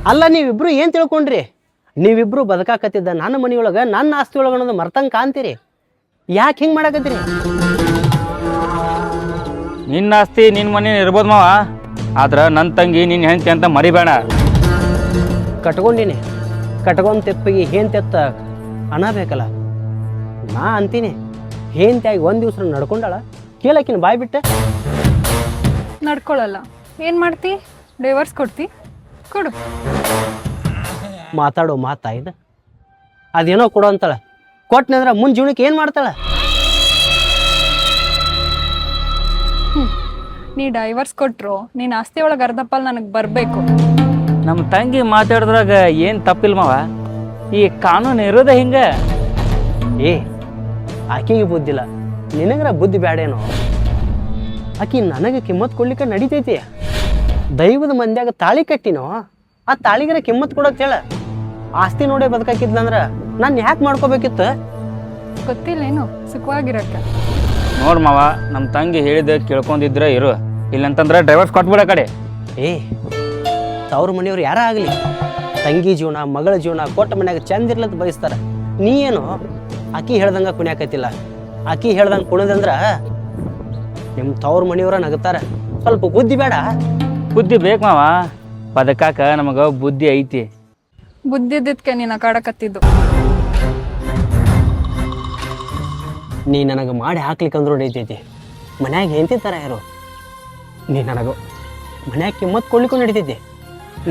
ಅಲ್ಲ ನೀವಿಬ್ರು ಏನು ತಿಳ್ಕೊಂಡ್ರಿ? ನೀವಿಬ್ರು ಬದುಕಾಕತ್ತಿದ್ದ ನನ್ನ ಮನೆಯೊಳಗೆ ನನ್ನ ಆಸ್ತಿ ಒಳಗೆ ಅನ್ನೋದು ಮರ್ತಂಗೆ ಕಾಣ್ತೀರಿ. ಯಾಕೆ ಹಿಂಗೆ ಮಾಡಕತ್ತೀರಿ? ನಿನ್ನ ಆಸ್ತಿ ನಿನ್ನ ಮನೆ ಇರ್ಬೋದು ಮಾವ, ಆದ್ರೆ ನನ್ನ ತಂಗಿ ನಿನ್ನ ಹೆಂಡತಿ ಅಂತ ಮರಿಬೇಡ. ಕಟ್ಕೊಂಡಿನಿ, ಕಟ್ಕೊಂಡ್ ತೆಪ್ಪಿಗೆ ಏನ್ ತೆತ್ತ ಅನ್ನಬೇಕಲ್ಲ. ನಾ ಅಂತೀನಿ ಹೇಂತಿಯಾಗಿ ಒಂದು ದಿವ್ಸ ನಡ್ಕೊಂಡಾಳ, ಕೇಳಕಿನ ಬಾಯ್ ಬಿಟ್ಟೆ. ನಡ್ಕೊಳ್ಳಲ್ಲ, ಏನು ಮಾಡ್ತಿ? ಡೈವರ್ಸ್ ಕೊಡ್ತಿ? ಕೊಡು. ಮಾತಾಡೋ ಮಾತಾ ಇದು? ಅದೇನೋ ಕೊಡು ಅಂತಾಳೆ, ಕೊಟ್ಟನೆ ಅಂದ್ರೆ ಮುಂದೆ ಜೀವನಕ್ಕೆ ಏನು ಮಾಡ್ತಾಳೆ? ನೀ ಡೈವರ್ಸ್ ಕೊಟ್ಟರು ನೀನು ಆಸ್ತಿ ಒಳಗೆ ಅರ್ಧಪ್ಪಲ್ಲಿ ನನಗೆ ಬರಬೇಕು. ನಮ್ಮ ತಂಗಿ ಮಾತಾಡಿದ್ರಾಗ ಏನು ತಪ್ಪಿಲ್ಲ ಮಾವ. ಈ ಕಾನೂನು ಇರೋದೇ ಹಿಂಗೆ. ಏ ಆಕೆಗೆ ಬುದ್ಧಿಲ್ಲ, ನಿನಗರ ಬುದ್ಧಿ ಬ್ಯಾಡೇನೋ. ಆಕಿ ನನಗೆ ಕಿಮ್ಮತ್ ಕೊಡ್ಲಿಕ್ಕೆ ನಡಿತೈತಿ. ದೈವದ ಮಂದ್ಯಾಗ ತಾಳಿ ಕಟ್ಟಿನೋ, ಆ ತಾಳಿಗರ ಕಿಮ್ಮತ್ ಕೊಡೋಕ್ ಹೇಳ. ಆಸ್ತಿ ನೋಡೇ ಬದುಕಾಕಿದ್ಲಂದ್ರ ನಾನು ಯಾಕೆ ಮಾಡ್ಕೋಬೇಕಿತ್ತು? ಗೊತ್ತಿಲ್ಲೇನು ಸುಖವಾಗಿರಕ್ಕೆ? ನೋಡು ಮಾವ, ನಮ್ಮ ತಂಗಿ ಹೇಳಿದ ಕೇಳ್ಕೊಂಡಿದ್ರೆ ಇರು, ಇಲ್ಲಂತಂದ್ರೆ ಡೈವರ್ಸ್ ಕೊಟ್ಬಿಡ ಕಡೆ. ಏ ತವ್ರ ಮನೆಯವ್ರು ಯಾರ ಆಗಲಿ ತಂಗಿ ಜೀವನ ಮಗಳ ಜೀವನ ಕೊಟ್ಟ ಮನ್ಯಾಗ ಚಂದ ಇರ್ಲತ್ ಬಯಸ್ತಾರ. ನೀ ಏನು ಆಕಿ ಹೇಳ್ದಂಗ ಕುಣ್ಯಾಕೈತಿಲ್ಲ, ಆಕಿ ಹೇಳ್ದಂಗೆ ಕುಣಿದಂದ್ರ ನಿಮ್ಮ ತವ್ರ ಮನೆಯವ್ರ ನಗತಾರ. ಸ್ವಲ್ಪ ಬುದ್ಧಿ ಬೇಡ? ಬುದ್ಧಿ ಬೇಕು ಮಾವ, ಬದುಕಾಕ ನಮಗೆ ಬುದ್ಧಿ ಐತಿ. ಬುದ್ಧಿ ಇದ್ದಿದ್ಕೆ ನೀನು ಕಾಡಕತ್ತಿದ್ದು. ನೀ ನನಗೆ ಮಾಡಿ ಹಾಕ್ಲಿಕ್ಕಂದ್ರೂ ನಡೀತೈತಿ. ಮನ್ಯಾಗ ಹೆಂಡತಿ ಥರ ಇರು. ನೀ ನನಗೆ ಮನ್ಯಾಗ ಕಿಮ್ಮತ್ ಕೊಡ್ಲಿಕ್ಕೂ ನಡೀತೈತಿ.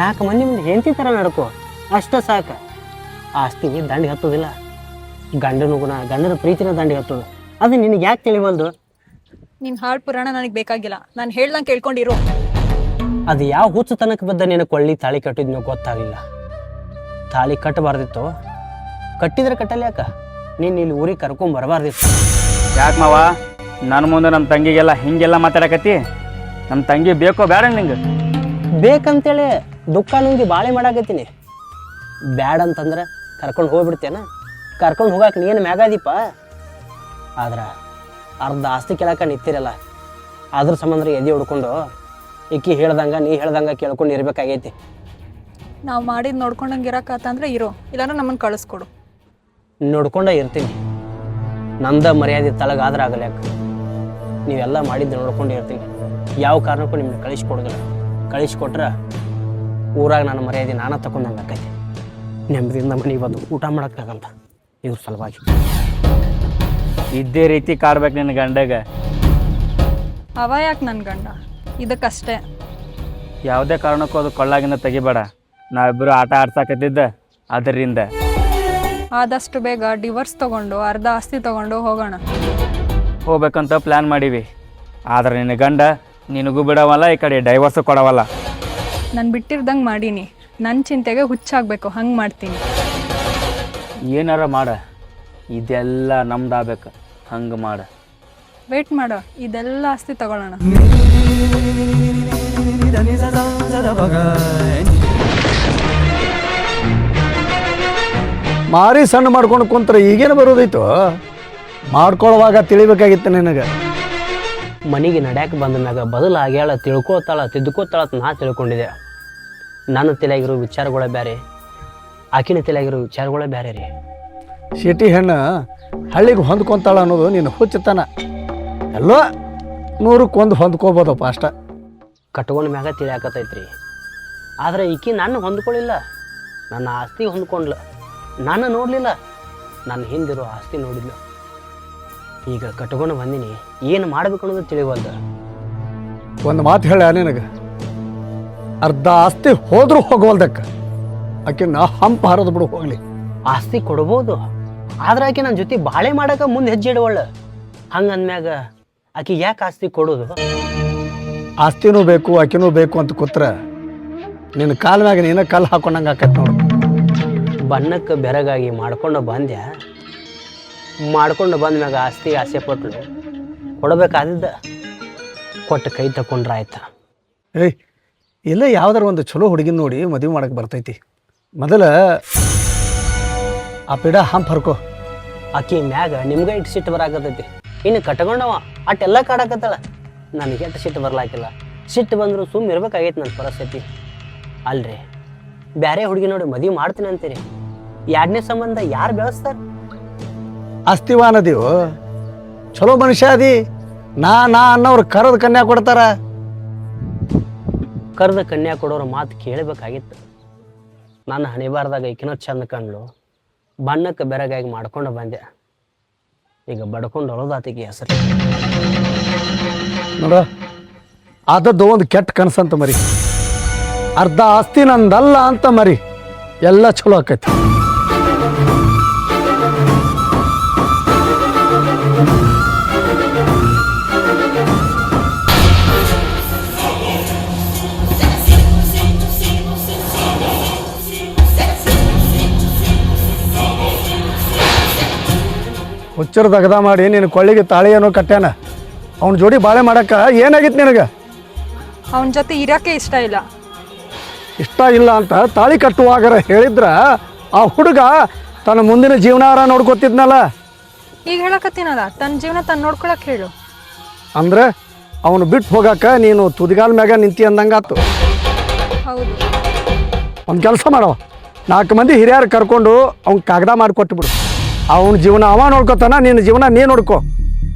4 ಮಂದಿ ಮುಂದೆ ಹೆಂಡತಿ ಥರ ನಡ್ಕೋ, ಅಷ್ಟ ಸಾಕು. ಆಸ್ತಿ ದಂಡಿಗೆ ಹತ್ತೋದಿಲ್ಲ, ಗಂಡನ ಗುಣ ಗಂಡನ ಪ್ರೀತಿನ ದಂಡಿಗೆ ಹತ್ತೋದು. ಅದು ನಿನಗೆ ಯಾಕೆ ತಿಳಿವಲ್ದು? ನಿನ್ನ ಹಾಳು ಪುರಾಣ ನನಗೆ ಬೇಕಾಗಿಲ್ಲ, ನಾನು ಹೇಳ್ದಂಗೆ ಕೇಳ್ಕೊಂಡಿರು. ಅದು ಯಾವ ಹುಚ್ಚು ತನಕ ಬದ್ದ ನಿನ್ನ ಕೊಳ್ಳಿ ತಾಳಿ ಕಟ್ಟಿದ್ನೋ ಗೊತ್ತಾಗಲಿಲ್ಲ. ತಾಳಿ ಕಟ್ಟಬಾರ್ದಿತ್ತು, ಕಟ್ಟಿದ್ರೆ ಕಟ್ಟಲ್ಲ ಯಾಕ? ನೀನು ಇಲ್ಲಿ ಊರಿಗೆ ಕರ್ಕೊಂಡ್ ಬರಬಾರ್ದಿತ್ತು. ಯಾಕೆ ಮಾವ ನನ್ನ ಮುಂದೆ ನಮ್ಮ ತಂಗಿಗೆಲ್ಲ ಹಿಂಗೆಲ್ಲ ಮಾತಾಡಕತ್ತಿ? ನಮ್ಮ ತಂಗಿ ಬೇಕೋ ಬೇಡ ನಿಂಗೆ? ಬೇಕಂತೇಳಿ ದುಃಖ ನುಂಗಿ ಬಾಳೆ ಮಾಡಾಕತ್ತೀನಿ. ಬ್ಯಾಡ ಅಂತಂದ್ರೆ ಕರ್ಕೊಂಡು ಹೋಗ್ಬಿಡ್ತೇನ? ಕರ್ಕೊಂಡು ಹೋಗಾಕ ನೀನು ಮ್ಯಾಗಾದೀಪ. ಆದ್ರೆ ಅರ್ಧ ಆಸ್ತಿ ಕೇಳಕ ನಿಂತಿರಲ್ಲ, ಅದ್ರ ಸಂಬಂಧ ಎದೆ ಹೊಡ್ಕೊಂಡು ಈಕಿ ಹೇಳ್ದಂಗ ನೀ ಹೇಳ್ದಂಗ ಕೇಳ್ಕೊಂಡು ಇರ್ಬೇಕಾಗೈತಿ. ನಾವು ಮಾಡಿದ್ ನೋಡ್ಕೊಂಡಂಗೆ ಇರಕ್ಕಂತಂದ್ರೆ ಇರೋ, ಇಲ್ಲಾಂದ್ರೆ ನಮ್ಮನ್ನು ಕಳಿಸ್ಕೊಡು. ನೋಡ್ಕೊಂಡೇ ಇರ್ತೀನಿ. ನಂದ ಮರ್ಯಾದೆ ತಳಗಾದ್ರೆ ಆಗಲ್ಲ ಯಾಕೆ? ನೀವೆಲ್ಲ ಮಾಡಿದ್ದು ನೋಡ್ಕೊಂಡೇ ಇರ್ತೀನಿ. ಯಾವ ಕಾರಣಕ್ಕೂ ನಿಮ್ಮನ್ನ ಕಳಿಸ್ಕೊಡೋದಿಲ್ಲ. ಕಳಿಸ್ಕೊಟ್ರೆ ಊರಾಗ ನನ್ನ ಮರ್ಯಾದೆ ನಾನ ತಗೊಂಡಂಗೆ ಆಕೈತಿ. ನೆಮ್ಮದಿಯಿಂದ ಮನೆಗೆ ಬಂದು ಊಟ ಮಾಡೋಕ್ಕಾಗಲ್ಲ ಇವ್ರ ಸಲುವಾಗಿ. ಇದೇ ರೀತಿ ಕಾಡ್ಬೇಕು ನಿನ್ನ ಗಂಡಗ. ಅವ ಯಾಕೆ ನನ್ನ ಗಂಡ? ಇದಕ್ಕಷ್ಟೇ. ಯಾವುದೇ ಕಾರಣಕ್ಕೂ ಅದು ಕೊಳ್ಳಾಗಿಂದ ತೆಗಿಬೇಡ. ನಾವಿಬ್ಬರು ಆಟ ಆಡ್ಸಾಕತ್ತಿದ್ದ ಅದರಿಂದ. ಆದಷ್ಟು ಬೇಗ ಡಿವೋರ್ಸ್ ತೊಗೊಂಡು ಅರ್ಧ ಆಸ್ತಿ ತೊಗೊಂಡು ಹೋಗೋಣ. ಹೋಗ್ಬೇಕಂತ ಪ್ಲ್ಯಾನ್ ಮಾಡೀವಿ. ಆದ್ರೆ ನಿನ್ನ ಗಂಡ ನಿನಗೂ ಬಿಡವಲ್ಲ, ಈ ಕಡೆ ಡೈವರ್ಸು ಕೊಡವಲ್ಲ. ನಾನು ಬಿಟ್ಟಿರ್ದಂಗೆ ಮಾಡೀನಿ, ನನ್ನ ಚಿಂತೆಗೆ ಹುಚ್ಚಾಗಬೇಕು, ಹಂಗೆ ಮಾಡ್ತೀನಿ. ಏನಾರ ಮಾಡ, ಇದೆಲ್ಲ ನಮ್ದಾಗಬೇಕು, ಹಂಗೆ ಮಾಡ. ವೇಟ್ ಮಾಡು, ಇದೆಲ್ಲ ಆಸ್ತಿ ತಗೊಳ್ಳೋಣ. ಮಾರಿ ಸಣ್ಣ ಮಾಡ್ಕೊಂಡು ಕುಂತ್ರೆ ಈಗೇನು ಬರೋದೈತು? ಮಾಡ್ಕೊಳ್ಳುವಾಗ ತಿಳಿಬೇಕಾಗಿತ್ತು ನಿನಗೆ. ಮನೆಗೆ ನಡ್ಯಾಕೆ ಬಂದ ಮ್ಯಾಗ ಬದಲಾಗ್ಯಾಳ, ತಿಳ್ಕೊತಾಳ ತಿದ್ದುಕೋತಾಳ ಅಂತ ನಾ ತಿಳ್ಕೊಂಡಿದ್ದೆ. ನನ್ನ ತಲೆಯಾಗಿರೋ ವಿಚಾರಗಳೇ ಬೇರೆ, ಆಕಿನ ತಲೆಯಾಗಿರೋ ವಿಚಾರಗಳೇ ಬೇರೆ ರೀ. ಸಿಟಿ ಹೆಣ್ಣು ಹಳ್ಳಿಗೆ ಹೊಂದ್ಕೊತಾಳ ಅನ್ನೋದು ನಿನ್ನ ಹುಚ್ಚತನ. ಎಲ್ಲೋ 100ಕ್ಕೆ 1 ಹೊಂದ್ಕೋಬೋದಪ್ಪ ಅಷ್ಟ. ಕಟ್ಕೊಂಡ ಮ್ಯಾಗ ತಿಳಿಯಾಕತೈತ್ರಿ. ಆದರೆ ಈಕಿ ನಾನು ಹೊಂದ್ಕೊಳ್ಳಿಲ್ಲ, ನನ್ನ ಆಸ್ತಿ ಹೊಂದ್ಕೊಂಡ್ಲ. ನಾನು ನೋಡಲಿಲ್ಲ, ನನ್ನ ಹಿಂದಿರೋ ಆಸ್ತಿ ನೋಡಿದ್ಲು. ಈಗ ಕಟ್ಕೊಂಡು ಬಂದಿನಿ, ಏನು ಮಾಡ್ಬೇಕು ಅನ್ನೋದು ತಿಳಿವಲ್ದ. ಒಂದು ಮಾತು ಹೇಳ ನಿನಗೆ, ಅರ್ಧ ಆಸ್ತಿ ಹೋದ್ರೂ ಹೋಗವಲ್ದಕ್ಕೆ ಆಕಿನ ಹಂಪ ಹರಿದು ಬಿಡು ಹೋಗ್ಲಿ. ಆಸ್ತಿ ಕೊಡ್ಬೋದು, ಆದ್ರೆ ಆಕೆ ನನ್ನ ಜೊತೆ ಬಾಳೆ ಮಾಡಕ್ಕೆ ಮುಂದೆ ಹೆಜ್ಜೆ ಇಡುವಳ್ಳ. ಹಂಗಂದ್ಮ್ಯಾಗ ಆಕೆ ಯಾಕೆ ಆಸ್ತಿ ಕೊಡೋದು? ಆಸ್ತಿನೂ ಬೇಕು ಆಕಿನೂ ಬೇಕು ಅಂತ ಕೂತ್ರೆ ನಿನ್ನ ಕಾಲ ಮ್ಯಾಗ ನೀನ ಕಲ್ಲು ಹಾಕೊಂಡಂಗೆ ಆಕೈತೆ ನೋಡು. ಬಣ್ಣಕ್ಕೆ ಬೆರಗಾಗಿ ಮಾಡ್ಕೊಂಡು ಬಂದ್ಯ, ಮಾಡ್ಕೊಂಡು ಬಂದ್ಮ್ಯಾಗ ಆಸ್ತಿ ಆಸೆ ಪಟ್ಲು ಕೊಡಬೇಕಾದಿದ್ದ ಕೊಟ್ಟು ಕೈ ತಕೊಂಡ್ರೆ ಆಯ್ತಾ? ಏಯ್ ಇಲ್ಲ, ಯಾವ್ದಾರ ಒಂದು ಚಲೋ ಹುಡುಗಿನ ನೋಡಿ ಮದುವೆ ಮಾಡಕ್ಕೆ ಬರ್ತೈತಿ. ಮೊದಲ ಆ ಪಿಡ ಹಂಪ ಹರ್ಕೋ. ಆಕಿ ಮ್ಯಾಗ ನಿಮ್ಗೆ ಇಟ್ಟು ಸಿಟ್ಟು ಬರಾಕತ್ತೈತಿ. ಇನ್ನು ಕಟ್ಕೊಂಡವ ಅಟ್ಟೆಲ್ಲ ಕಾಡಕತ್ತಾಳ. ನನಗೆ ಎಷ್ಟು ಸಿಟ್ಟು ಬರ್ಲಾಕಿಲ್ಲ. ಸಿಟ್ಟು ಬಂದರೂ ಸುಮ್ಮನೆ ಇರ್ಬೇಕಾಗೈತಿ ನನ್ನ ಪರಿಸ್ಥಿತಿ. ಅಲ್ರಿ ಬೇರೆ ಹುಡುಗಿ ನೋಡಿ ಮದುವೆ ಮಾಡ್ತೀನಿ ಅಂತೀರಿ. ಎರಡನೇ ಸಂಬಂಧ ಯಾರು ಬೆಳೆಸ್ತಾರೆ? ಅಸ್ತಿವಾನದೀವು ಚಲೋ ಮನುಷ್ಯ ಅದಿ. ನಾ ಅನ್ನೋರು ಕರೆದು ಕನ್ಯಾ ಕೊಡ್ತಾರ. ಕರೆದ ಕನ್ಯಾ ಕೊಡೋರ ಮಾತು ಕೇಳಬೇಕಾಗಿತ್ತು. ನನ್ನ ಹಣಿಬಾರ್ದಾಗ ಈಕಿನೋ ಚಂದ ಕಂಡ್ಲು, ಬಣ್ಣಕ್ಕೆ ಬೆರಗಾಗಿ ಮಾಡ್ಕೊಂಡು ಬಂದೆ. ಈಗ ಬಡ್ಕೊಂಡು ಅಳೋದಾತಿಗೆ ಹೆಸರು. ನೋಡ, ಆದದ್ದು ಒಂದು ಕೆಟ್ಟ ಕನಸಂತ ಮರಿ. ಅರ್ಧ ಆಸ್ತಿ ನಂದಲ್ಲ ಅಂತ ಮರಿ, ಎಲ್ಲ ಚಲೋ ಆಕೈತಿ. ಹುಚ್ಚರ ದಗದ ಮಾಡಿ ನಿನ್ನ ಕೊಳ್ಳಿಗೆ ತಾಳಿ ಏನೋ ಕಟ್ಟ್ಯಾನ. ಅವನ ಜೋಡಿ ಬಾಳೆ ಮಾಡಕ್ಕ ಏನಾಗಿತ್ತು ನಿನಗೆ? ಅವನ ಜೊತೆ ಇರೋಕ್ಕೆ ಇಷ್ಟ ಇಲ್ಲ. ಇಷ್ಟ ಇಲ್ಲ ಅಂತ ತಾಳಿ ಕಟ್ಟುವಾಗರ ಹೇಳಿದ್ರ ಆ ಹುಡುಗ ತನ್ನ ಮುಂದಿನ ಜೀವನಾರ ನೋಡ್ಕೊತಿದ್ನಲ್ಲ. ಈಗ ಹೇಳಕತ್ತೀನಲ್ಲ, ತನ್ನ ಜೀವನ ತಾನು ನೋಡ್ಕೊಳಕ್ ಹೇಳು. ಅಂದ್ರೆ ಅವನು ಬಿಟ್ಟು ಹೋಗಾಕ ನೀನು ತುದಿಗಾಲ ಮ್ಯಾಗ ನಿಂತಿ ಅಂದಂಗಾತು. ಹೌದು. ಒಂದು ಕೆಲಸ ಮಾಡವ, 4 ಮಂದಿ ಹಿರಿಯರು ಕರ್ಕೊಂಡು ಅವ್ನ ಕಾಗದ ಮಾಡಿಕೊಟ್ಬಿಡು. ಅವನ ಜೀವನ ಅವ ನೋಡ್ಕೊತಾನ, ನಿನ್ನ ಜೀವನ ನೀ ನೋಡ್ಕೊ.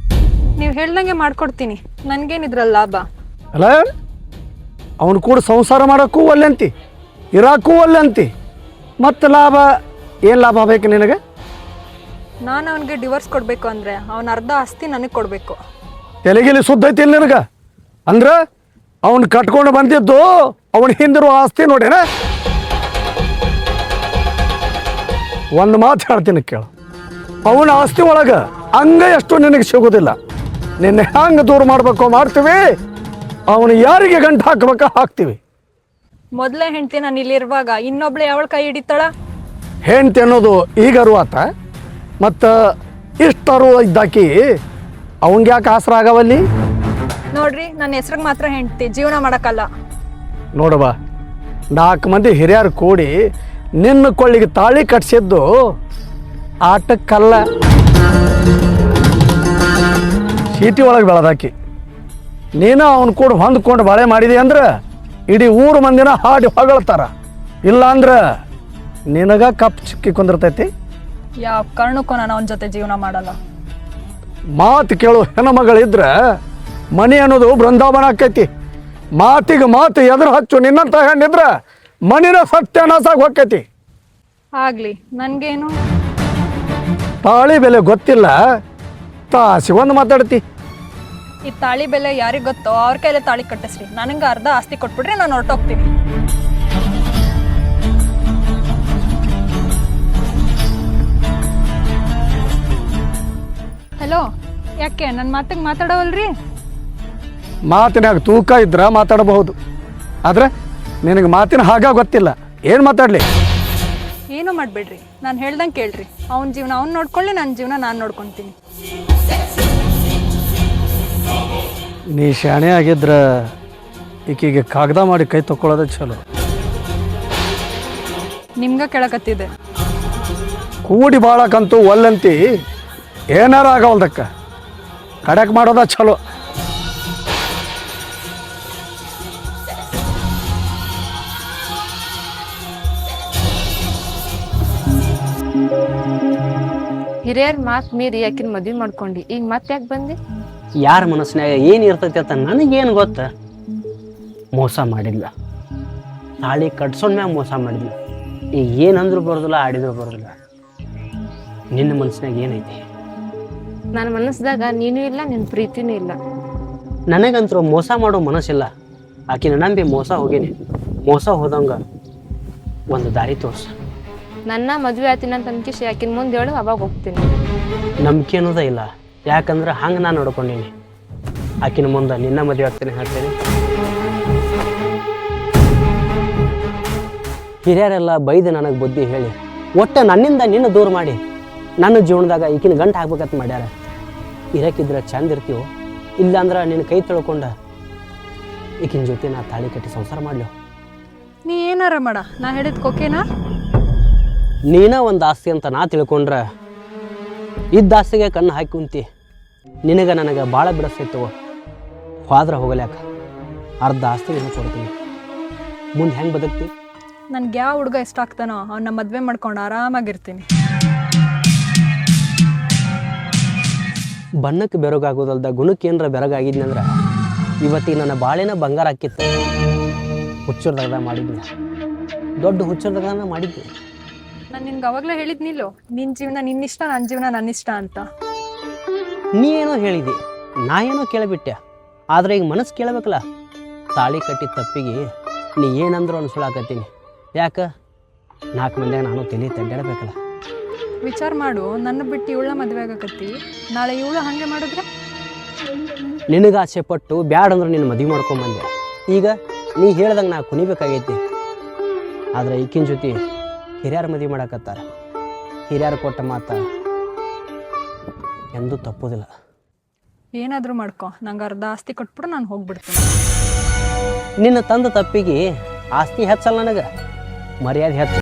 ನೀವು ಹೇಳ್ದಂಗೆ ಮಾಡ್ಕೊಡ್ತೀನಿ, ನನಗೇನಿದ್ರಲ್ಲಿ ಲಾಭ? ಅಲ್ಲ, ಅವನು ಕೂಡ ಸಂಸಾರ ಮಾಡೋಕ್ಕೂ ಒಲ್ಲೆಂತಿ, ಇರಾಕೂ ಒಲ್ಲೆಂತಿ, ಮತ್ತು ಲಾಭ ಏನು ಲಾಭ ಬೇಕು ನಿನಗೆ? ನಾನು ಅವನಿಗೆ ಡಿವೋರ್ಸ್ ಕೊಡಬೇಕು ಅಂದರೆ ಅವನ ಅರ್ಧ ಆಸ್ತಿ ನನಗೆ ಕೊಡಬೇಕು. ತೆಲಗಿಲಿ ಸುದ್ದ ಐತಿ ಇಲ್ಲಿ ನಿನಗೆ? ಅಂದ್ರೆ ಅವನು ಕಟ್ಕೊಂಡು ಬಂದಿದ್ದು ಅವನ ಹಿಂದಿರುವ ಆಸ್ತಿ ನೋಡೇನ? ಒಂದು ಮಾತು ಹೇಳ್ತೀನಿ ಕೇಳು, ಅವನ ಆಸ್ತಿ ಒಳಗೆ ಹಂಗ ಎಷ್ಟು ನಿನಗೆ ಸಿಗೋದಿಲ್ಲ. ನಿನ್ನೆ ಹ್ಯಾಂಗೆ ದೂರ ಮಾಡಬೇಕು ಮಾಡ್ತೀವಿ, ಅವನು ಯಾರಿಗೆ ಗಂಟು ಹಾಕ್ಬೇಕ ಹಾಕ್ತೀವಿ. ಮೊದಲೇ ಹೆಂಡ್ತಿ ನಾನು ಇಲ್ಲಿರುವಾಗ ಇನ್ನೊಬ್ಳು ಯಾವಳ ಕೈ ಹಿಡಿತಾಳ? ಹೆಂಡ್ತಿ ಅನ್ನೋದು ಈಗ ಅರುವಾತ, ಮತ್ತು ಇಷ್ಟು ಅರುವ ಇದ್ದಾಕಿ ಅವನಿಗೆ ಯಾಕೆ ಆಸರ ಆಗವಲ್ಲಿ? ನೋಡ್ರಿ, ನನ್ನ ಹೆಸ್ರಿಗೆ ಮಾತ್ರ ಹೆಂಡ್ತಿ, ಜೀವನ ಮಾಡೋಕ್ಕಲ್ಲ. ನೋಡವ, 4 ಮಂದಿ ಹಿರಿಯರು ಕೂಡಿ ನಿನ್ನ ಕೊಳ್ಳಿಗೆ ತಾಳಿ ಕಟ್ಸಿದ್ದು ಆಟಕ್ಕಲ್ಲ. ಚೀಟಿ ಒಳಗೆ ಬೆಳೆದಾಕಿ ನೀನು ಅವನು ಕೂಡ ಹೊಂದ್ಕೊಂಡು ಬಾಳೆ ಮಾಡಿದಿ ಅಂದ್ರೆ ಇಡೀ ಊರು ಮಂದಿನ ಹಾಡಿ ಹೊಗಳ್ತಾರ. ಇಲ್ಲ ಅಂದ್ರೆ ನಿನಗ ಕಪ್ ಚಿಕ್ಕಿ ಕುಂದಿರ್ತೈತಿ. ಯಾವ ಕಾರಣಕ್ಕೂ ನಾನು ಅವನ ಜೊತೆ ಜೀವನ ಮಾಡಲ್ಲ. ಮಾತು ಕೇಳು ಹೆಣ್ಮಗಳಿದ್ರೆ ಮನೆ ಅನ್ನೋದು ಬೃಂದಾವನ ಆಕೈತಿ. ಮಾತಿಗೆ ಮಾತು ಎದುರು ಹಚ್ಚು ನಿನ್ನಂತ ಹೆಣ್ಣಿದ್ರೆ ಮನಿನ ಸತ್ಯನಾಸಾಗಿ ಹೋಕ್ಕೈತಿ. ಆಗ್ಲಿ, ನನ್ಗೇನು? ತಾಳಿ ಬೆಲೆ ಗೊತ್ತಿಲ್ಲ, ತಾಸಿಗೊಂದು ಮಾತಾಡ್ತಿ. ಈ ತಾಳಿ ಬೆಲೆ ಯಾರಿಗೆ ಗೊತ್ತೋ ಅವ್ರ ಕೈಲೇ ತಾಳಿ ಕಟ್ಟಿಸ್ರಿ. ನನಗೆ ಅರ್ಧ ಆಸ್ತಿ ಕೊಟ್ಬಿಟ್ರೆ ನಾನು ಹೊರಟೋಗ್ತೀನಿ. ಹಲೋ, ಯಾಕೆ ನನ್ನ ಮಾತಿಗೆ ಮಾತಾಡೋವಲ್ರಿ? ಮಾತಿನಾಗ ತೂಕ ಇದ್ರ ಮಾತಾಡಬಹುದು, ಆದ್ರೆ ನಿನಗೆ ಮಾತಿನ ಹಾಗ ಗೊತ್ತಿಲ್ಲ. ಏನು ಮಾತಾಡಲಿ? ಏನೂ ಮಾಡಬೇಡ್ರಿ, ನಾನು ಹೇಳ್ದಂಗೆ ಕೇಳ್ರಿ. ಅವನ ಜೀವನ ಅವ್ನು ನೋಡ್ಕೊಳ್ಳಿ, ನನ್ನ ಜೀವನ ನಾನು ನೋಡ್ಕೊತೀನಿ. ನೀ ಶಾಣೆ ಆಗಿದ್ರ ಈಕಿಗೆ ಕಾಗದ ಮಾಡಿ ಕೈ ತಕ್ಕೊಳ್ಳೋದೇ ಚಲೋ. ನಿಮ್ಗೆ ಕೇಳಕತ್ತಿದೆ. ಕೂಡಿ ಬಾಳಕಂತೂ ಒಲ್ಲಂತಿ ಏನಾರ ಆಗವಲ್ದಕ್ಕ, ಕಡೆಕ್ ಮಾಡೋದ ಚಲೋ. ಹಿರಿಯರ್ ಮಾತು ಮೀರಿ ಯಾಕಿನ ಮದ್ವೆ ಮಾಡ್ಕೊಂಡು ಈಗ ಮತ್ತೆ ಯಾಕೆ ಬಂದೆ? ಯಾರ ಮನಸ್ಸಿನಾಗ ಏನು ಇರ್ತೈತಿ ಅಂತ ನನಗೇನು ಗೊತ್ತ? ಮೋಸ ಮಾಡಿಲ್ಲ, ತಾಳಿ ಕಟ್ಸೋನ್ ಮ್ಯಾಗ ಮೋಸ ಮಾಡಿದ್ಲು. ಈಗ ಏನಂದ್ರೂ ಬರೋದಿಲ್ಲ, ಆಡಿದ್ರು ಬರೋದಿಲ್ಲ. ನಿನ್ನ ಮನಸ್ಸಿನಾಗ ಏನೈತಿ? ನನ್ನ ಮನಸ್ದಾಗ ನೀನು ಇಲ್ಲ, ನಿನ್ನ ಪ್ರೀತಿನೂ ಇಲ್ಲ. ನನಗಂತೂ ಮೋಸ ಮಾಡೋ ಮನಸ್ಸಿಲ್ಲ. ಆಕಿನ ನಂಬಿ ಮೋಸ ಹೋಗೀನಿ. ಮೋಸ ಹೋದಂಗ ಒಂದು ದಾರಿ ತೋರ್ಸ. ನನ್ನ ಮದುವೆ ಆಯ್ತೀನಿ ಅಂತ ಅನ್ಕಿಸಿ ಯಾಕಿನ ಮುಂದೆ ಹೇಳು, ಅವಾಗ ಹೋಗ್ತೀನಿ. ನಂಬಿಕೆ ಅನ್ನೋದೇ ಇಲ್ಲ, ಯಾಕಂದ್ರೆ ಹಂಗೆ ನಾನು ನೋಡ್ಕೊಂಡೀನಿ. ಆಕಿನ ಮುಂದೆ ನಿನ್ನ ಮದುವೆ ಆಗ್ತೀನಿ ಹೇಳ್ತೀನಿ. ಹಿರಿಯರೆಲ್ಲ ಬೈದು ನನಗೆ ಬುದ್ಧಿ ಹೇಳಿ ಒಟ್ಟು ನನ್ನಿಂದ ನಿನ್ನ ದೂರ ಮಾಡಿ ನನ್ನ ಜೀವನದಾಗ ಈಕಿನ ಗಂಟು ಹಾಕ್ಬೇಕಂತ ಮಾಡ್ಯಾರ. ಇರಕ್ಕಿದ್ರೆ ಚಂದ ಇರ್ತೀವೋ, ಇಲ್ಲಾಂದ್ರೆ ನಿನ್ನ ಕೈ ತೊಳ್ಕೊಂಡ ಈಕಿನ ಜೊತೆ ನಾ ತಾಳಿ ಕಟ್ಟಿ ಸಂಸಾರ ಮಾಡ್ಲು. ನೀ ಏನಾರ ಮಾಡ, ನಾ ಹೇಳಿದ್ ಓಕೆನಾ? ನೀನ ಒಂದು ಆಸ್ತಿ ಅಂತ ನಾ ತಿಳ್ಕೊಂಡ್ರೆ ಇದ್ದ ಆಸ್ತಿಗೆ ಕಣ್ಣು ಹಾಕಿ ಕುಂತಿ. ನಿನಗೆ ನನಗೆ ಭಾಳ ಬಿಡಿಸ್ತೈತವ. ಹೋದ್ರೆ ಹೋಗಲ್ಯಾಕ ಅರ್ಧ ಆಸ್ತಿ ನೀನು ಕೊಡ್ತೀನಿ. ಮುಂದೆ ಹೆಂಗೆ ಬದುಕ್ತಿ? ನನ್ಗೆ ಯಾವ ಹುಡುಗ ಇಷ್ಟ ಆಗ್ತಾನೋ ಅವನ್ನ ಮದುವೆ ಮಾಡ್ಕೊಂಡು ಆರಾಮಾಗಿರ್ತೀನಿ. ಬಣ್ಣಕ್ಕೆ ಬೆರಗಾಗೋದಲ್ದ ಗುಣಕ್ಕೆ ಏನರ ಬೆರಗಾಗಿದ್ನಂದ್ರೆ ಇವತ್ತಿಗೆ ನನ್ನ ಬಾಳೆನ ಬಂಗಾರ ಹಾಕಿತ್ತು. ಹುಚ್ಚರ್ದಾಗ ಮಾಡಿದ್ನಿ, ದೊಡ್ಡ ಹುಚ್ಚರ್ದಾಗ ಮಾಡಿದ್ನಿ. ನಾನು ನಿನ್ಗೆ ಅವಾಗಲೇ ಹೇಳಿದ್ನಿಲ್ಲೋ, ನಿನ್ನ ಜೀವನ ನಿನ್ನಿಷ್ಟ, ನನ್ನ ಜೀವನ ನನ್ನಿಷ್ಟ ಅಂತ. ನೀ ಏನೋ ಹೇಳಿದಿ, ನಾ ಏನೋ ಕೇಳಿಬಿಟ್ಟೆ. ಆದರೆ ಈಗ ಮನಸ್ಸು ಕೇಳಬೇಕಲ್ಲ. ತಾಳಿ ಕಟ್ಟಿದ ತಪ್ಪಿಗೆ ನೀ ಏನಂದ್ರು ಅನ್ಸುಳಾಕತ್ತೀನಿ. ಯಾಕೆ 4 ಮಂದಿಯಾಗ ನಾನು ತಲೆ ತಡ್ಡಾಡಬೇಕಲ್ಲ. ವಿಚಾರ ಮಾಡು, ನನ್ನ ಬಿಟ್ಟು ಇವಳ ಮದುವೆ ಆಗಕತ್ತಿ, ನಾಳೆ ಇವಳು ಹಾಗೆ ಮಾಡಿದ್ರೆ? ನಿನಗೆ ಆಸೆ ಪಟ್ಟು ಬ್ಯಾಡ ಅಂದ್ರೆ ನೀನು ಮದುವೆ ಮಾಡ್ಕೊಂಬಂದೆ. ಈಗ ನೀ ಹೇಳ್ದಂಗೆ ನಾ ಕುಣಿಬೇಕಾಗೈತಿ. ಆದರೆ ಈಕಿನ ಜೊತೆ ಹಿರಿಯರ ಮದುವೆ ಮಾಡಕತ್ತಾರ. ಹಿರಿಯರು ಕೊಟ್ಟ ಮಾತ ಎಂದೂ ತಪ್ಪೋದಿಲ್ಲ. ಏನಾದರೂ ಮಾಡ್ಕೊ, ನಂಗೆ ಅರ್ಧ ಆಸ್ತಿ ಕೊಟ್ಬಿಡು, ನಾನು ಹೋಗ್ಬಿಡ್ತೀನಿ. ನಿನ್ನ ತಂದ ತಪ್ಪಿಗೆ ಆಸ್ತಿ ಹೆಚ್ಚಲ್ಲ, ನನಗೆ ಮರ್ಯಾದೆ ಹೆಚ್ಚು.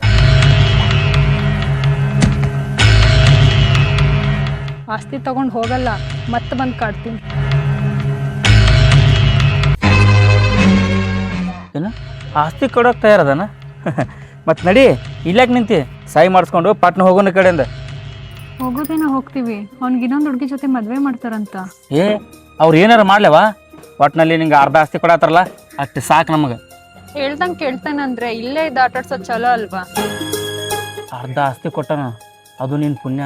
ಆಸ್ತಿ ತಗೊಂಡು ಹೋಗಲ್ಲ, ಮತ್ತೆ ಬಂದು ಕಾಡ್ತೀನಿ. ಏನು ಆಸ್ತಿ ಕೊಡೋಕೆ ತಯಾರದನ? ಮತ್ತು ನಡಿ, ಇಲ್ಲಾಕೆ ನಿಂತಿ? ಸಹಿ ಮಾಡಿಸ್ಕೊಂಡು ಪಟ್ನ ಹೋಗೋಣ ಈ ಕಡೆಯಿಂದ. ಹೋಗೋದೇನೋ ಹೋಗ್ತೀವಿ, ಅವ್ನಿಗೆ ಇನ್ನೊಂದು ಹುಡುಗಿ ಜೊತೆ ಮದುವೆ ಮಾಡ್ತಾರಂತ. ಏ ಅವ್ರು ಏನಾರು ಮಾಡ್ಲೇವ? ಒಟ್ಟಿನಲ್ಲಿ ನಿಂಗೆ ಅರ್ಧ ಆಸ್ತಿ ಕೊಡತ್ತಾರಲ್ಲ, ಅಷ್ಟು ಸಾಕು ನಮಗೆ. ಹೇಳ್ದಂಗೆ ಕೇಳ್ತಾನಂದ್ರೆ ಇಲ್ಲೇ ಇದ್ದು ಆಟಾಡ್ಸೋದು ಚಲೋ ಅಲ್ವಾ? ಅರ್ಧ ಆಸ್ತಿ ಕೊಟ್ಟನ, ಅದು ನಿನ್ನ ಪುಣ್ಯ.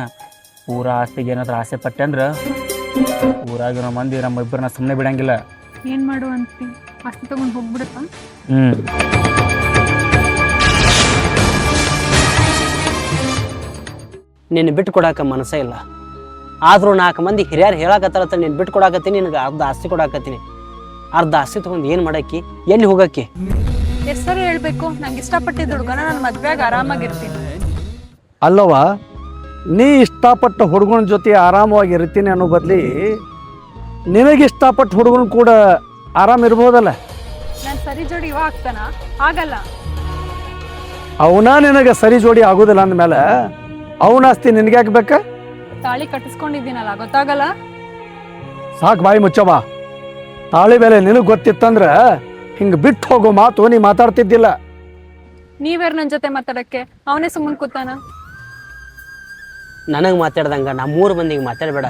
ಊರ ಆಸ್ತಿಗೆ ಏನಾದ್ರೂ ಆಸೆ ಪಟ್ಟೆ ಅಂದ್ರೆ ಊರಾಗಿರೋ ಮಂದಿ ನಮ್ಮಿಬ್ಬರನ್ನ ಸುಮ್ಮನೆ ಬಿಡಂಗಿಲ್ಲ. ಏನು ಮಾಡು ಅಂತಿ? ಆಸ್ತಿ ತಗೊಂಡು ಹೋಗ್ಬಿಡತ್ತಾ? ನಿನ್ನ ಬಿಟ್ಟು ಕೊಡಾಕ ಮನಸ್ಸೇ ಇಲ್ಲ. ಆದರೂ 4 ಮಂದಿ ಹಿರಿಯರು ಹೇಳಕತ್ತಾರತ್ತ ನೀನು ಬಿಟ್ಟು ಕೊಡಾಕತ್ತೀನಿ, ನಿನಗೆ ಅರ್ಧ ಆಸ್ತಿ ಕೊಡಾಕತ್ತೀನಿ. ಅರ್ಧ ಆಸ್ತಿ ತೊಗೊಂಡು ಏನು ಮಾಡಾಕಿ, ಎಲ್ಲಿ ಹೋಗಕ್ಕೆ? ಹೆಸರು ಹೇಳ್ಬೇಕು, ನಂಗೆ ಇಷ್ಟಪಟ್ಟಿದ್ದ ಹುಡುಗನ ನಾನು ಮದುವೆಯಾಗಿ ಆರಾಮಾಗಿರ್ತೀನಿ. ಅಲ್ಲವ, ನೀ ಇಷ್ಟಪಟ್ಟ ಹುಡುಗನ ಜೊತೆ ಆರಾಮವಾಗಿ ಇರ್ತೀನಿ ಅನ್ನೋ ಬದಲಿ ನಿನಗೆ ಇಷ್ಟಪಟ್ಟ ಹುಡುಗನ ಕೂಡ ಆರಾಮ ಇರ್ಬೋದಲ್ಲ. ನಾನು ಸರಿ ಜೋಡಿ ಇವ ಆಗ್ತಾನ? ಆಗಲ್ಲ. ಅವನ ನಿನಗೆ ಸರಿ ಜೋಡಿ ಆಗೋದಿಲ್ಲ ಅಂದಮೇಲೆ ಅವನ ಆಸ್ತಿ ನಿನಗೆ ಹಾಕ್ಬೇಕ? ತಾಳಿ ಕಟ್ಟಿಸ್ಕೊಂಡಿದ್ದೀನಲ್ಲ, ಗೊತ್ತಾಗಲ್ಲ? ಸಾಕು, ಬಾಯಿ ಮುಚ್ಚವ. ತಾಳಿ ಬೆಲೆ ನಿನಗೆ ಗೊತ್ತಿತ್ತಂದ್ರೆ ಹಿಂಗೆ ಬಿಟ್ಟು ಹೋಗೋ ಮಾತು ನೀ ಮಾತಾಡ್ತಿದ್ದಿಲ್ಲ. ನೀವ್ಯಾರು ನನ್ನ ಜೊತೆ ಮಾತಾಡಕ್ಕೆ? ಅವನೇ ಸುಮ್ಮನೆ ಕೂತಾನ. ನನಗೆ ಮಾತಾಡ್ದಂಗೆ ನಾ 3 ಮಂದಿಗೆ ಮಾತಾಡಬೇಡ.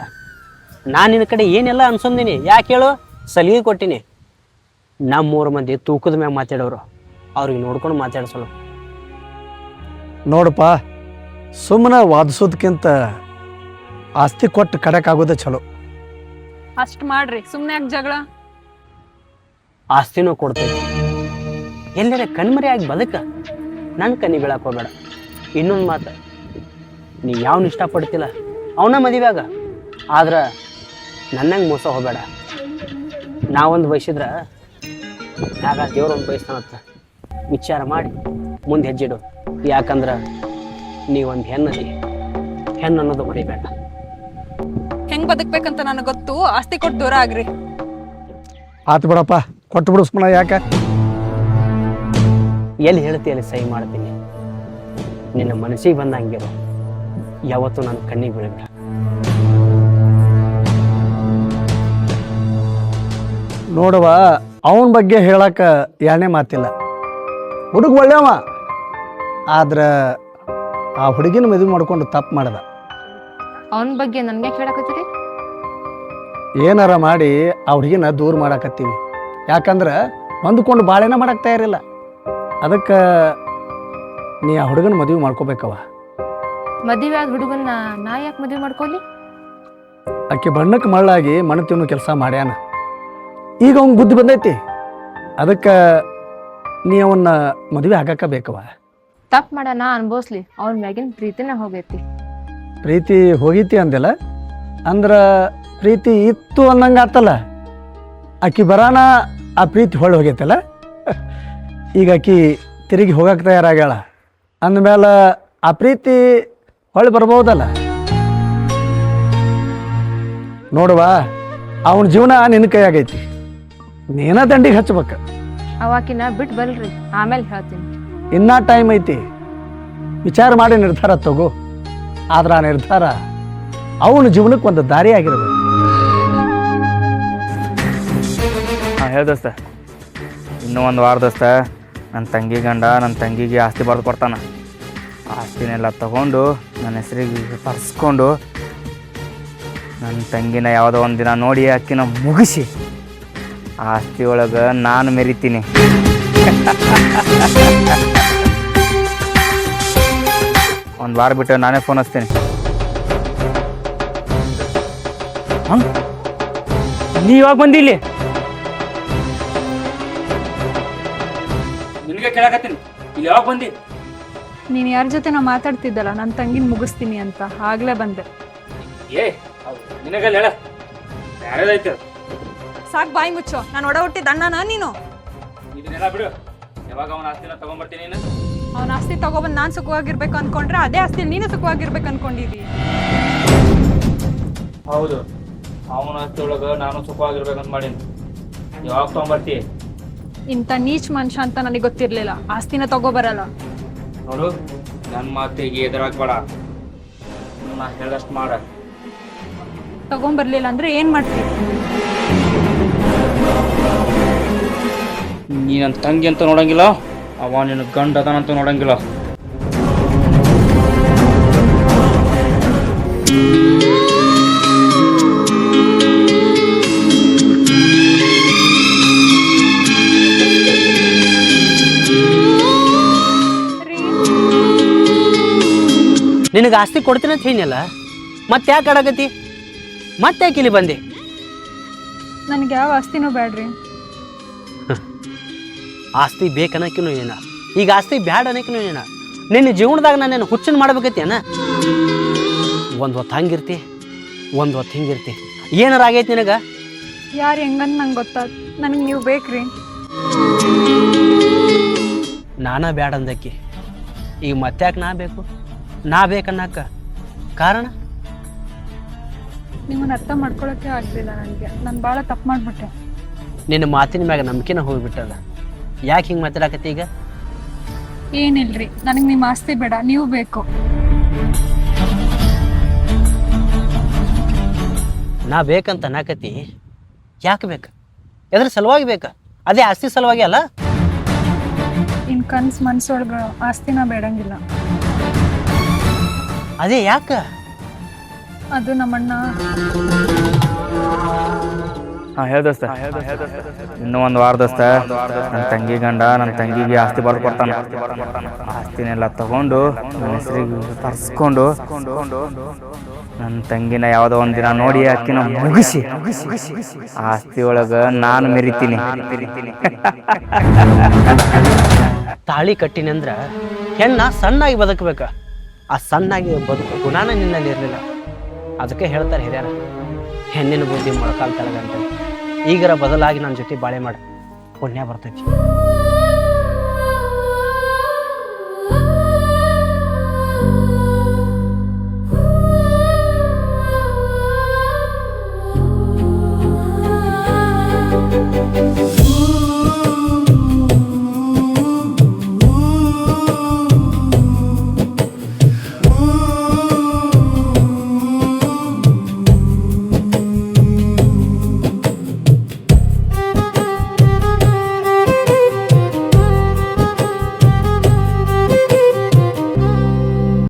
ನಾನು ನಿನ್ನ ಕಡೆ ಏನೆಲ್ಲ ಅನ್ಸೊಂದಿನಿ. ಯಾಕೆ ಹೇಳು? ಸಲಿಗೆ ಕೊಟ್ಟಿನಿ. ನಮ್ಮ 3 ಮಂದಿ ತೂಕದ ಮ್ಯಾಗ ಮಾತಾಡೋರು, ಅವ್ರಿಗೆ ನೋಡ್ಕೊಂಡು ಮಾತಾಡ್ಸೋಳು. ನೋಡಪ್ಪ, ಸುಮ್ಮನೆ ವಾದಿಸೋದಕ್ಕಿಂತ ಆಸ್ತಿ ಕೊಟ್ಟು ಕಡಕ್ಕಾಗೋದೇ ಚಲೋ. ಅಷ್ಟು ಮಾಡ್ರಿ, ಸುಮ್ಮನೆ ಯಾಕೆ ಜಗಳ? ಆಸ್ತಿನೂ ಕೊಡ್ತೈತಿ, ಎಲ್ಲರ ಕಣ್ಮರೆಯಾಗಿ ಬದುಕ. ನನ್ನ ಕಣ್ಣಿ ಬೀಳಕ್ಕೆ ಹೋಗಬೇಡ. ಇನ್ನೊಂದು ಮಾತು, ನೀ ಯಾವನ್ನ ಇಷ್ಟಪಡ್ತಿಲ್ಲ ಅವನ ಮದುವೆಯಾಗ. ಆದ್ರೆ ನನ್ನಂಗೆ ಮೋಸ ಹೋಗಬೇಡ. ನಾವೊಂದು ಬಯಸಿದ್ರೆ ಆಗ ದೇವ್ರೊಂದು ಬಯಸ್ತಾನತ್ತ. ವಿಚಾರ ಮಾಡಿ ಮುಂದೆ ಹೆಜ್ಜಿಡು. ಯಾಕಂದ್ರೆ ನೀವೊಂದು ಹೆಣ್ಣದಿ, ಹೆಣ್ಣು ಅನ್ನೋದು ಮರಿಬೇಡ. ಹೆಂಗ್ ಬದುಕ್ಬೇಕಂತ ನನಗೆ ಗೊತ್ತು. ಆಸ್ತಿ ಕೊಟ್ಟು ದೂರ ಆಗ್ರಿ. ಆತು ಬಿಡಪ್ಪ, ಕೊಟ್ಟು ಬಿಡು ಸುಮ್ಮನೆ. ಯಾಕೆ? ಎಲ್ಲಿ ಹೇಳ್ತಿ ಅಲ್ಲಿ ಸಹಿ ಮಾಡ್ತೀನಿ. ನಿನ್ನ ಮನಸ್ಸಿಗೆ ಬಂದಂಗಿರು. ಯಾವತ್ತೂ ನನ್ನ ಕಣ್ಣಿಗೆ ಬೀಳಬೇಡ. ನೋಡುವ, ಅವನ ಬಗ್ಗೆ ಹೇಳಕ್ಕ ಎರಡನೇ ಮಾತಿಲ್ಲ. ಹುಡುಗ ಒಳ್ಳೆಯವ, ಆದ್ರೆ ಆ ಹುಡುಗಿನ ಮದುವೆ ಮಾಡ್ಕೊಂಡು ತಪ್ಪು ಮಾಡ್ದ. ಅವನ ಬಗ್ಗೆ ನನಗೆ ಕೇಳಕತ್ತೀರಿ? ಏನಾರ ಮಾಡಿ ಆ ಹುಡುಗಿನ ದೂರ ಮಾಡಾಕತ್ತೀವಿ. ಯಾಕಂದ್ರೆ ಹೊಂದ್ಕೊಂಡು ಬಾಳೆನ ಮಾಡಕ್ಕೆ ತಯಾರಿಲ್ಲ. ಅದಕ್ಕೆ ನೀ ಆ ಹುಡುಗನ ಮದುವೆ ಮಾಡ್ಕೋಬೇಕವ. ಮದುವೆ ಆದ ಹುಡುಗನ್ನ ನಾ ಯಾಕೆ ಮದುವೆ ಮಾಡ್ಕೊಲಿ? ಆಕೆ ಬಣ್ಣಕ್ಕೆ ಮಳ್ಳಾಗಿ ಮಣ್ಣು ತಿನ್ನೋ ಕೆಲಸ ಮಾಡ್ಯಾನ. ಈಗ ಅವ್ನ ಬುದ್ಧಿ ಬಂದೈತಿ. ಅದಕ್ಕೆ ನೀ ಅವನ್ನ ಮದುವೆ ಆಗಾಕ ಬೇಕವ. ತಪ್ಪು ಮಾಡ ನಾ ಅನ್ಭವಿಸ್ಲಿ, ಅವನ ಮ್ಯಾಗಿನ ಪ್ರೀತಿನ ಹೋಗೈತಿ. ಪ್ರೀತಿ ಹೋಗೈತಿ ಅಂದಿಲ್ಲ, ಅಂದ್ರೆ ಪ್ರೀತಿ ಇತ್ತು ಅನ್ನಂಗೆ ಆತಲ್ಲ. ಆಕಿ ಬರಾನ ಆ ಪ್ರೀತಿ ಹೊಳ್ಳಿ ಹೋಗೈತಲ್ಲ. ಈಗ ಆಕಿ ತಿರುಗಿ ಹೋಗಕ್ಕೆ ತಯಾರಾಗ್ಯಾಳ ಅಂದಮೇಲೆ ಆ ಪ್ರೀತಿ ಹೊಳ್ಳಿ ಬರ್ಬೋದಲ್ಲ. ನೋಡುವ, ಅವನ ಜೀವನ ನಿನ್ನ ಕೈಯಾಗೈತಿ. ನೀನ ದಂಡಿಗೆ ಹಚ್ಬೇಕು. ಅವಾಕಿನ ಬಿಟ್ಟು ಬಲ್ರಿ, ಆಮೇಲೆ ಹೇಳ್ತೀನಿ. ಇನ್ನೂ ಟೈಮ್ ಐತಿ. ವಿಚಾರ ಮಾಡಿ ನಿರ್ಧಾರ ತಗೋ. ಆದ್ರೆ ಆ ನಿರ್ಧಾರ ಅವನ ಜೀವನಕ್ಕೆ ಒಂದು ದಾರಿ ಆಗಿರ್ಬೇಕು. ಹಾಂ ಹೇಳ ದೋಸ್ತ, ಇನ್ನೂ 1 ವಾರ ದೋಸ್ತ, ನನ್ನ ತಂಗಿ ಗಂಡ ನನ್ನ ತಂಗಿಗೆ ಆಸ್ತಿ ಬರೆದು ಕೊಡ್ತಾನೆ. ಆಸ್ತಿನೆಲ್ಲ ತಗೊಂಡು ನನ್ನ ಹೆಸರಿಗೆ ತರಿಸ್ಕೊಂಡು ನನ್ನ ತಂಗಿನ ಯಾವುದೋ ಒಂದು ದಿನ ನೋಡಿ ಅಕ್ಕಿನ ಮುಗಿಸಿ ಆಸ್ತಿ ಒಳಗೆ ನಾನು ಮೆರಿತೀನಿ. ಒಂದು ವಾರ ಬಿಟ್ಟು ನಾನೇ ಫೋನ್ ಹಚ್ತೀನಿ. ಹಂಗೆ ನೀ ಇವಾಗ ಬಂದಿ ಇಲ್ಲಿ? ನಿನಗೆ ಕೇಳಕತ್ತೀನಿ, ಇಲ್ಲಿ ಯಾವಾಗ ಬಂದಿ? ನೀನು ಯಾರ ಜೊತೆ ನಾ ಮಾತಾಡ್ತಿದ್ದಲ್ಲ ನನ್ನ ತಂಗಿನ ಮುಗಿಸ್ತೀನಿ ಅಂತ ಆಗ್ಲೇ ಬಂದೆ. ಏ ನಿನಗಲ್ಲ ಹೇಳ ಯಾರೇದೈತೆ ಸಾಕು ಬಾಯಿ ಮುಚ್ಚೋ. ನಾನು ಒಡ ಹುಟ್ಟಿದ ಅಣ್ಣನ ನೀನು. ಇದನ್ನೆಲ್ಲ ಬಿಡು. ಯಾವಾಗ ಅವನ ಆಸ್ತಿನ ತಗೊಂಡ್ಬರ್ತೀನಿ ನೀನು? ಅವನ ಆಸ್ತಿ ತಗೊಬಂದು ನಾನು ಸುಖವಾಗಿರ್ಬೇಕು ಅನ್ಕೊಂಡ್ರೆ ಅದೇ ಆಸ್ತಿ ನೀನು ಸುಖವಾಗಿರ್ಬೇಕು ಅನ್ಕೊಂಡಿದ್ದೀವಿ. ಹೌದು, ಅವನ ಆಸ್ತಿ ಒಳಗೆ ನಾನು ಸುಖವಾಗಿರ್ಬೇಕಂತ ಮಾಡೀನಿ. ಯಾವಾಗ ತಗೊಂಡ್ಬರ್ತಿ? ಇಂಥ ನೀಚ್ ಮನುಷ್ಯ ಅಂತ ನನಗೆ ಗೊತ್ತಿರಲಿಲ್ಲ. ಆಸ್ತಿನ ತಗೋಬರಲ್ಲ. ನೋಡು, ನನ್ನ ಮಾತಿಗೆ ಎದುರಾಗ್ಬೇಡ. ನಾ ಹೇಳಷ್ಟು ಮಾಡ. ತಗೊಂಬರ್ಲಿಲ್ಲ ಅಂದ್ರೆ ಏನ್ ಮಾಡ್ತೀವಿ? ನೀ ನನ್ನ ತಂಗಿ ಅಂತ ನೋಡಂಗಿಲ್ಲ, ಅವ ನಿನ್ನ ಗಂಡ ಅದಾನಂತ ನೋಡಂಗಿಲ್ಲ. ನಿನಗೆ ಆಸ್ತಿ ಕೊಡ್ತೀನಿ ಅಂತ ಹೇಳಿನಲ್ಲ, ಮತ್ತೆ ಯಾಕೆ ಆಡಕತ್ತಿ? ಮತ್ತೆ ಯಾಕೆ ಇಲ್ಲಿ ಬಂದೆ? ನನಗೆ ಯಾವ ಆಸ್ತಿನೂ ಬೇಡ್ರಿ. ಆಸ್ತಿ ಬೇಕನ್ನಕ್ಕಿನೂ ಏನ, ಈಗ ಆಸ್ತಿ ಬ್ಯಾಡ ಅನ್ನಕ್ಕಿನೂ ಏನ. ನಿನ್ನ ಜೀವನದಾಗ ನಾನೇನು ಹುಚ್ಚನ್ ಮಾಡ್ಬೇಕೈತಿ ಅಣ್ಣ. ಒಂದು ಹೊತ್ತು ಹಂಗಿರ್ತಿ, ಒಂದು ಹೊತ್ತು ಹಿಂಗಿರ್ತಿ. ಏನಾರ ಆಗೈತಿ ನಿನಗೆ? ಯಾರು ಹೆಂಗಂತ ನಂಗೆ ಗೊತ್ತಾದ. ನನಗೆ ನೀವು ಬೇಕ್ರಿ. ನಾನಾ ಬ್ಯಾಡ ಅಂದಕ್ಕಿ, ಈಗ ಮತ್ತ್ಯಾಕೆ ನಾ ಬೇಕು? ನಾ ಬೇಕನ್ನಕ್ಕ ಕಾರಣ ನಿಮ್ಮನ್ನ ಅರ್ಥ ಮಾಡ್ಕೊಳಕ್ಕೆ ಆಗ್ಲಿಲ್ಲ ನನಗೆ. ನಾನು ಭಾಳ ತಪ್ಪು ಮಾಡಿಬಿಟ್ಟೆ. ನಿನ್ನ ಮಾತಿನ ಮ್ಯಾಗ ನಂಬಿಕೆನ ಹೋಗ್ಬಿಟ್ಟಲ್ಲ. ಯಾಕೆ ಹಿಂಗೆ ಮಾತಾಡಕತ್ತಿ ಈಗ? ಏನಿಲ್ರಿ, ನನಗೆ ನಿಮ್ಮ ಆಸ್ತಿ ಬೇಡ, ನೀವು ಬೇಕು. ನಾ ಬೇಕಂತ ಅನ್ನಕತ್ತಿ, ಯಾಕೆ ಬೇಕು? ಎದ್ರ ಸಲುವಾಗಿ ಬೇಕಾ? ಅದೇ ಆಸ್ತಿ ಸಲುವಾಗಿ ಅಲ್ಲ. ಇನ್ ಕನ್ಸು ಮನ್ಸೊಳಗೆ ಆಸ್ತಿನ ಬೇಡಂಗಿಲ್ಲ. ಅದೇ ಯಾಕೆ? ಅದು ನಮ್ಮಣ್ಣ. ಹಾಂ ಹೇಳ ದೋಸ್ತ. ಇನ್ನೂ ಒಂದು ವಾರ ದೋಸ್ತ, ನನ್ನ ತಂಗಿ ಗಂಡ ನನ್ನ ತಂಗಿಗೆ ಆಸ್ತಿ ಬರೆದು ಕೊಡ್ತಾನೆ. ಆಸ್ತಿನೆಲ್ಲ ತಗೊಂಡು ನನ್ನ ಹೆಸರಿಗೆ ತರಿಸ್ಕೊಂಡು ನನ್ನ ತಂಗಿನ ಯಾವುದೋ ಒಂದು ದಿನ ನೋಡಿ ಅಕ್ಕಿನ ಮುಗಿಸಿ ಆಸ್ತಿ ಒಳಗೆ ನಾನು ಮೆರಿತೀನಿ. ತಾಳಿ ಕಟ್ಟಿನಿ ಅಂದ್ರ ಹೆಣ್ಣ ಸಣ್ಣಾಗಿ ಬದುಕಬೇಕ. ಆ ಸಣ್ಣಾಗಿ ಬದುಕು ಗುಣಾನ ನಿನ್ನಲ್ಲಿ ಇರಲಿಲ್ಲ. ಅದಕ್ಕೆ ಹೇಳ್ತಾರೆ ಹಿರಿಯರ, ಹೆಣ್ಣಿನ ಬುದ್ಧಿ ಮೊಳಕಾಲ್ ತಳಗಂತ. ಈಗರ ಬದಲಾಗಿ ನನ್ನ ಜೊತೆ ಬಾಳೆ ಮಾಡ, ಪುಣ್ಯ ಬರ್ತೈತಿ.